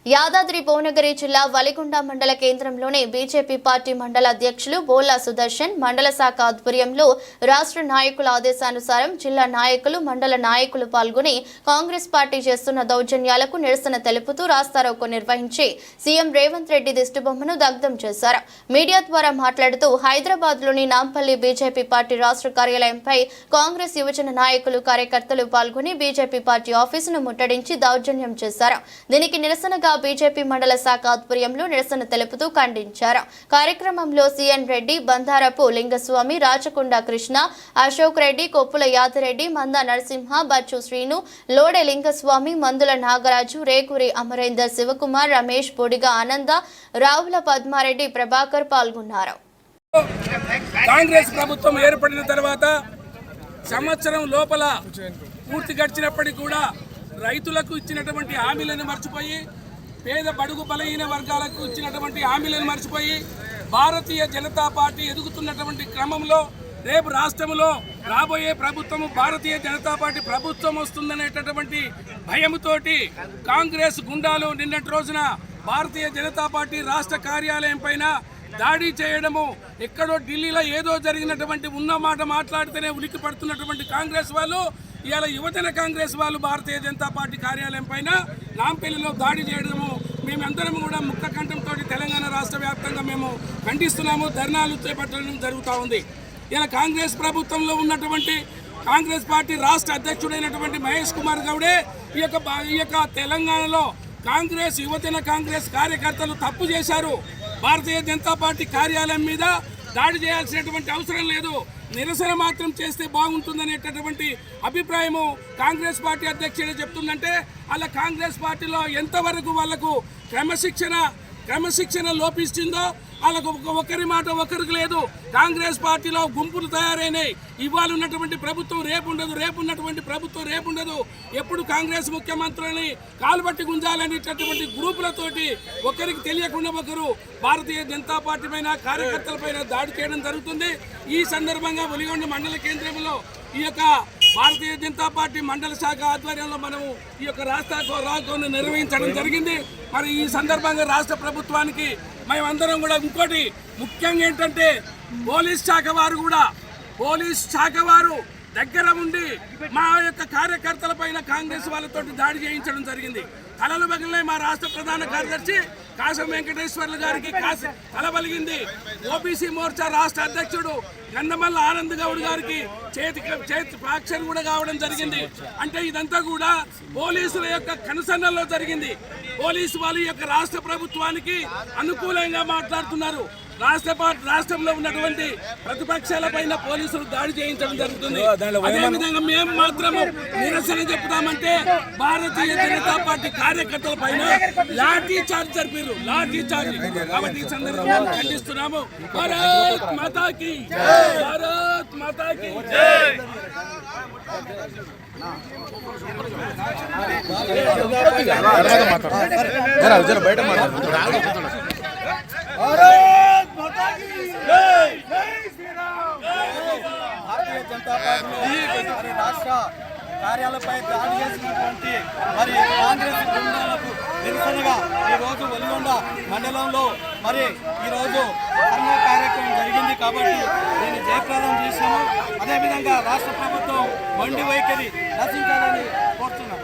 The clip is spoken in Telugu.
యాదాద్రి భువనగిరి జిల్లా వలిగొండ మండల కేంద్రంలోని బీజేపీ పార్టీ మండల అధ్యక్షులు బోలా సుదర్శన్ మండల శాఖ ఆధ్వర్యంలో రాష్ట్ర నాయకుల ఆదేశానుసారం జిల్లా నాయకులు మండల నాయకులు పాల్గొని కాంగ్రెస్ పార్టీ చేస్తున్న దౌర్జన్యాలకు నిరసన తెలుపుతూ రాస్తారోకో నిర్వహించి సీఎం రేవంత్ రెడ్డి దిష్టిబొమ్మను దగ్ధం చేశారు. మీడియా ద్వారా మాట్లాడుతూ హైదరాబాద్లోని నాంపల్లి బీజేపీ పార్టీ రాష్ట్ర కార్యాలయంపై కాంగ్రెస్ యువజన నాయకులు కార్యకర్తలు పాల్గొని బీజేపీ పార్టీ ఆఫీసును ముట్టడించి దౌర్జన్యం చేశారు. దీనికి నిరసనగా బీజేపీ మండల శాఖ ఆధ్వర్యంలో నిరసన తెలుపుతూ ఖండించారు. కార్యక్రమంలో సిఎన్ రెడ్డి, బంధారపు లింగస్వామి, రాచకొండ కృష్ణ, అశోక్ రెడ్డి, కొప్పుల యాదిరెడ్డి, మంద నరసింహ, బచ్చు శ్రీను, లోడే లింగస్వామి, మందుల నాగరాజు, రేకూరి అమరేందర్, శివకుమార్, రమేష్, బొడిగ ఆనంద, రావుల పద్మారెడ్డి, ప్రభాకర్ పాల్గొన్నారు. కాంగ్రెస్ ప్రభుత్వం ఏర్పడిన తర్వాత సంవత్సరం లోపల పూర్తి గడిచినప్పటికీ కూడా రైతులకు ఇచ్చినటువంటి హామీలను మర్చిపోయి, పేద బడుగు బలహీన వర్గాలకు ఇచ్చినటువంటి హామీలను మర్చిపోయి, భారతీయ జనతా పార్టీ ఎదుగుతున్నటువంటి క్రమంలో రేపు రాష్ట్రంలో రాబోయే ప్రభుత్వము భారతీయ జనతా పార్టీ ప్రభుత్వం వస్తుందనేటటువంటి భయముతోటి కాంగ్రెస్ గుండాలు నిన్నటి రోజున భారతీయ జనతా పార్టీ రాష్ట్ర కార్యాలయం పైన దాడి చేయడము, ఎక్కడో ఢిల్లీలో ఏదో జరిగినటువంటి ఉన్నమాట మాట్లాడితేనే ఉలిక్కి పడుతున్నటువంటి కాంగ్రెస్ వాళ్ళు ఇవాళ యువజన కాంగ్రెస్ వాళ్ళు భారతీయ జనతా పార్టీ కార్యాలయం పైన నాంపల్లిలో దాడి చేయడము మేమందరం కూడా ముక్త కంఠంతో తెలంగాణ రాష్ట్ర వ్యాప్తంగా మేము ఖండిస్తున్నాము. ధర్నాలు చేపట్టడం జరుగుతూ ఉంది. ఇలా కాంగ్రెస్ ప్రభుత్వంలో ఉన్నటువంటి కాంగ్రెస్ పార్టీ రాష్ట్ర అధ్యక్షుడైనటువంటి మహేష్ కుమార్ గౌడే ఈ యొక్క తెలంగాణలో కాంగ్రెస్ యువజన కాంగ్రెస్ కార్యకర్తలు తప్పు చేశారు. భారతీయ జనతా పార్టీ కార్యాలయం మీద దాడి చేయాల్సినటువంటి అవసరం లేదు, నిరసన మాత్రం చేస్తే బాగుంటుందనేటటువంటి అభిప్రాయము కాంగ్రెస్ పార్టీ అధ్యక్షుడు చెప్తుందంటే అలా కాంగ్రెస్ పార్టీలో ఎంతవరకు వాళ్లకు క్రమశిక్షణ లోపిస్తుందో వాళ్ళకు ఒకరి మాట ఒకరికి లేదు. కాంగ్రెస్ పార్టీలో గుంపులు తయారైనాయి. ఇవాళ ఉన్నటువంటి ప్రభుత్వం రేపు ఉండదు, రేపు ఉన్నటువంటి ప్రభుత్వం రేపు ఉండదు. ఎప్పుడు కాంగ్రెస్ ముఖ్యమంత్రులని కాలుబట్టి గుంజాలనేటటువంటి గ్రూపులతోటి ఒకరికి తెలియకుండా ఒకరు భారతీయ జనతా పార్టీ పైన కార్యకర్తలపైన దాడి చేయడం జరుగుతుంది. ఈ సందర్భంగా వలిగొండ మండల కేంద్రంలో ఈ యొక్క భారతీయ జనతా పార్టీ మండల శాఖ ఆధ్వర్యంలో మనము ఈ యొక్క రాస్తారోకోను నిర్వహించడం జరిగింది. మరి ఈ సందర్భంగా రాష్ట్ర ప్రభుత్వానికి మేమందరం కూడా ఇంకోటి ముఖ్యంగా ఏంటంటే పోలీస్ శాఖ వారు దగ్గర ఉండి మా యొక్క కార్యకర్తల పైన కాంగ్రెస్ వాళ్ళతో దాడి చేయించడం జరిగింది. తలలు పగిలినాయి. మా రాష్ట్ర ప్రధాన కార్యదర్శి కాశం వెంకటేశ్వర్లు గారికి తల పలిగింది. ఓబీసీ మోర్చా రాష్ట్ర అధ్యక్షుడు గంధమల్ల ఆనంద్ గౌడ్ గారికి చేతి ఫ్రాక్చర్ కూడా కావడం జరిగింది. అంటే ఇదంతా కూడా పోలీసుల యొక్క కనుసన్నల్లో జరిగింది. పోలీసు వాళ్ళు యొక్క రాష్ట్ర ప్రభుత్వానికి అనుకూలంగా మాట్లాడుతున్నారు. రాష్ట్రంలో ఉన్నటువంటి ప్రతిపక్షాల పైన పోలీసులు దాడి చేయించడం జరుగుతుంది. అదేవిధంగా మేము మాత్రము నిరసన చెప్తామంటే భారతీయ జనతా పార్టీ కార్యకర్తల పైన లాఠీ చార్జ్ జరిపారు, లాఠీ చార్జ్. కాబట్టి ఈ సందర్భంగా ఖండిస్తున్నాము. భారత్ మాతాకి, భారత్ మాతాకి జై. బయట భారతీయ జనతా పార్టీ రాష్ట్ర కార్యాలయంపై దాడి చేసినటువంటి మరి కాంగ్రెస్ బృందాలకు నిరసనగా ఈరోజు వలిగొండ మండలంలో మరి ఈరోజు ధర్నా కార్యక్రమం జరిగింది. కాబట్టి దీన్ని జయప్రదం చేశాము. అదేవిధంగా రాష్ట్ర ప్రభుత్వం మొండి వైఖరి నశించాలని కోరుతున్నాం.